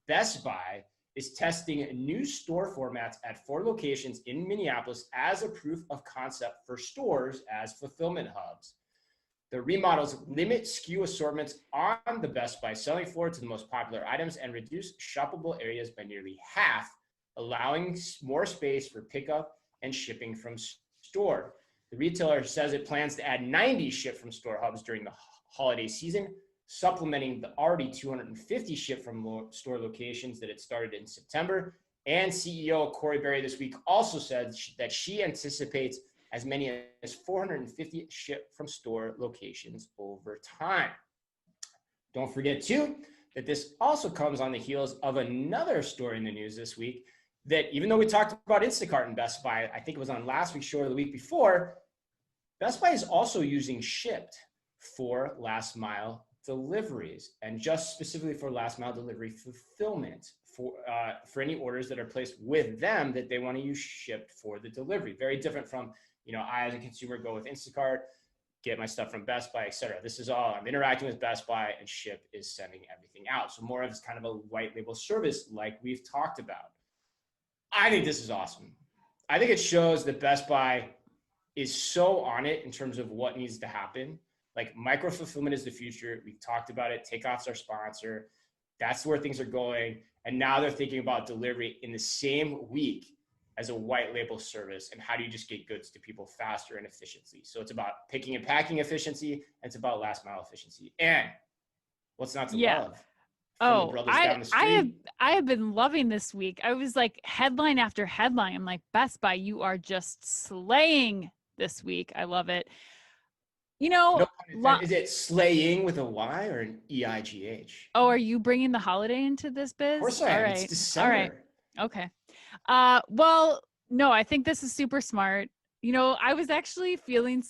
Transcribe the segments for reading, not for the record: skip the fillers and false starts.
Best Buy is testing new store formats at 4 locations in Minneapolis as a proof of concept for stores as fulfillment hubs. The remodels limit SKU assortments on the Best Buy selling floor to the most popular items and reduce shoppable areas by nearly half, allowing more space for pickup and shipping from store. The retailer says it plans to add 90 ship from store hubs during the holiday season, supplementing the already 250 ship from store locations that it started in September. And CEO Corey Berry this week also said that she anticipates as many as 450 ship from store locations over time. Don't forget too, that this also comes on the heels of another story in the news this week that even though we talked about Instacart and Best Buy, I think it was on last week's show or the week before, Best Buy is also using Shipt for last mile deliveries, and just specifically for last mile delivery fulfillment for any orders that are placed with them that they want to use Shipt for the delivery. Very different from, I as a consumer go with Instacart, get my stuff from Best Buy, etc. This is all I'm interacting with Best Buy, and Shipt is sending everything out. So more of it's kind of a white label service like we've talked about. I think this is awesome. I think it shows that Best Buy is so on it in terms of what needs to happen. Like micro fulfillment is the future. We've talked about it. Takeoff's our sponsor. That's where things are going. And now they're thinking about delivery in the same week as a white label service, and how do you just get goods to people faster and efficiently. So it's about picking and packing efficiency, and it's about last mile efficiency. And what's not to love? I have been loving this week. I was like headline after headline. I'm like, Best Buy, you are just slaying this week. I love it. Is it slaying with a Y or an EIGH? Oh, are you bringing the holiday into this biz? Of course I am. All right. It's December. All right. Okay. Well, no, I think this is super smart. I was actually feeling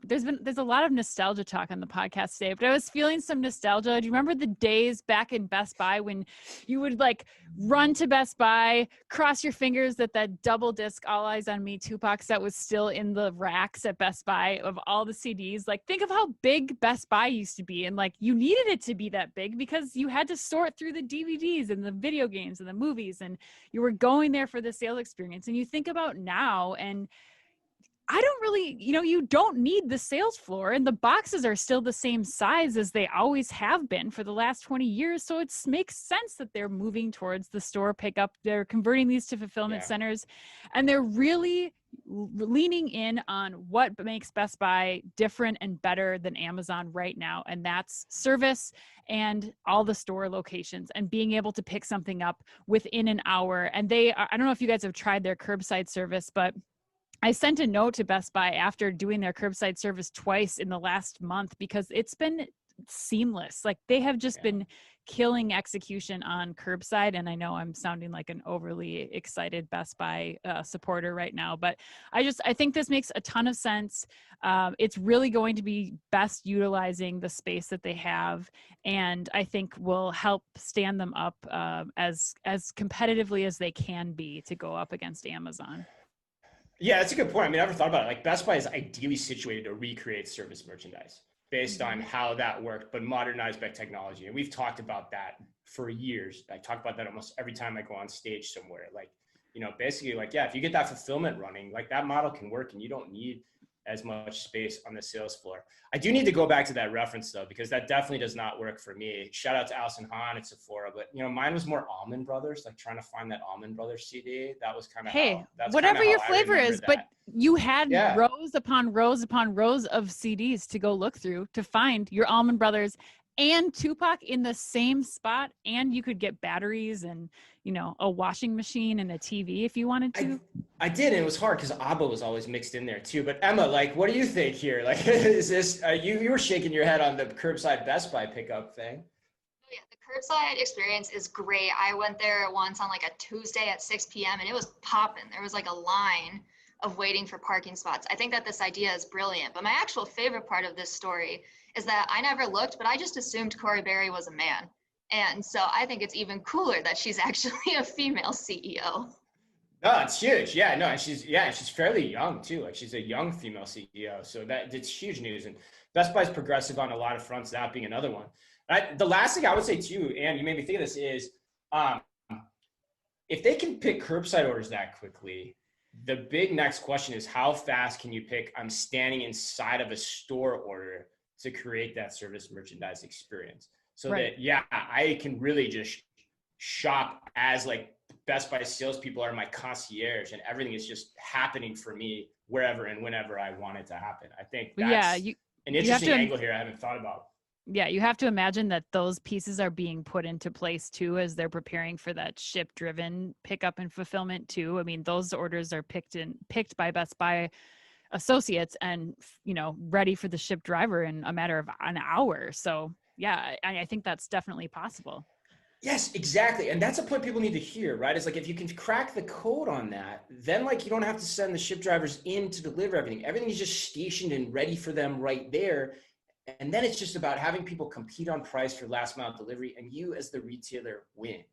there's a lot of nostalgia talk on the podcast today, but I was feeling some nostalgia. Do you remember the days back in Best Buy when you would like run to Best Buy, cross your fingers that double disc All Eyes on Me Tupac set was still in the racks at Best Buy of all the CDs? Like, think of how big Best Buy used to be. And like, you needed it to be that big because you had to sort through the DVDs and the video games and the movies, and you were going there for the sales experience. And you think about now, and I don't really, you don't need the sales floor, and the boxes are still the same size as they always have been for the last 20 years. So it makes sense that they're moving towards the store pickup. They're converting these to fulfillment centers, and they're really leaning in on what makes Best Buy different and better than Amazon right now. And that's service and all the store locations and being able to pick something up within an hour. And I don't know if you guys have tried their curbside service, but I sent a note to Best Buy after doing their curbside service twice in the last month because it's been seamless. Like, they have just been killing execution on curbside. And I know I'm sounding like an overly excited Best Buy supporter right now, but I think this makes a ton of sense. It's really going to be best utilizing the space that they have, and I think will help stand them up as competitively as they can be to go up against Amazon. Yeah, that's a good point. I mean, I never thought about it. Like, Best Buy is ideally situated to recreate service merchandise based on how that worked, but modernized by technology. And we've talked about that for years. I talk about that almost every time I go on stage somewhere. Like, basically, like, if you get that fulfillment running, like, that model can work, and you don't need as much space on the sales floor. I do need to go back to that reference though, because that definitely does not work for me. Shout out to Allison Hahn at Sephora, but mine was more Almond Brothers, like trying to find that Almond Brothers CD. That was kind of whatever your flavor is, but you had rows upon rows upon rows of CDs to go look through to find your Almond Brothers and Tupac in the same spot, and you could get batteries and a washing machine and a TV if you wanted to. I did, and it was hard because ABBA was always mixed in there too. But Emma, like, what do you think here? Like, is this you were shaking your head on the curbside Best Buy pickup thing? Oh, yeah, the curbside experience is great. I went there once on like a Tuesday at 6 p.m. and it was popping. There was like a line of waiting for parking spots. I think that this idea is brilliant. But my actual favorite part of this story is that I never looked, but I just assumed Corey Berry was a man. And so I think it's even cooler that she's actually a female CEO. No, it's huge. Yeah, no, and she's fairly young too. Like, she's a young female CEO. So it's huge news. And Best Buy's progressive on a lot of fronts, that being another one. The last thing I would say too, and you made me think of this, is If they can pick curbside orders that quickly, the big next question is how fast can you pick I'm standing inside of a store order to create that service merchandise experience? So Right. that, yeah, I can really just shop as like Best Buy salespeople are my concierge and everything is just happening for me wherever and whenever I want it to happen. I think But that's yeah, an you have interesting to angle here I haven't thought about. yeah, you have to imagine that those pieces are being put into place too as they're preparing for that ship driven pickup and fulfillment too. I mean, those orders are picked by Best Buy associates and, you know, ready for the ship driver in a matter of an hour. So yeah, I think that's definitely possible. Yes, exactly. And that's a point people need to hear, right? It's like if you can crack the code on that, then like you don't have to send the ship drivers in to deliver everything. Everything is just stationed and ready for them right there. And then it's just about having people compete on price for last mile delivery and you as the retailer win.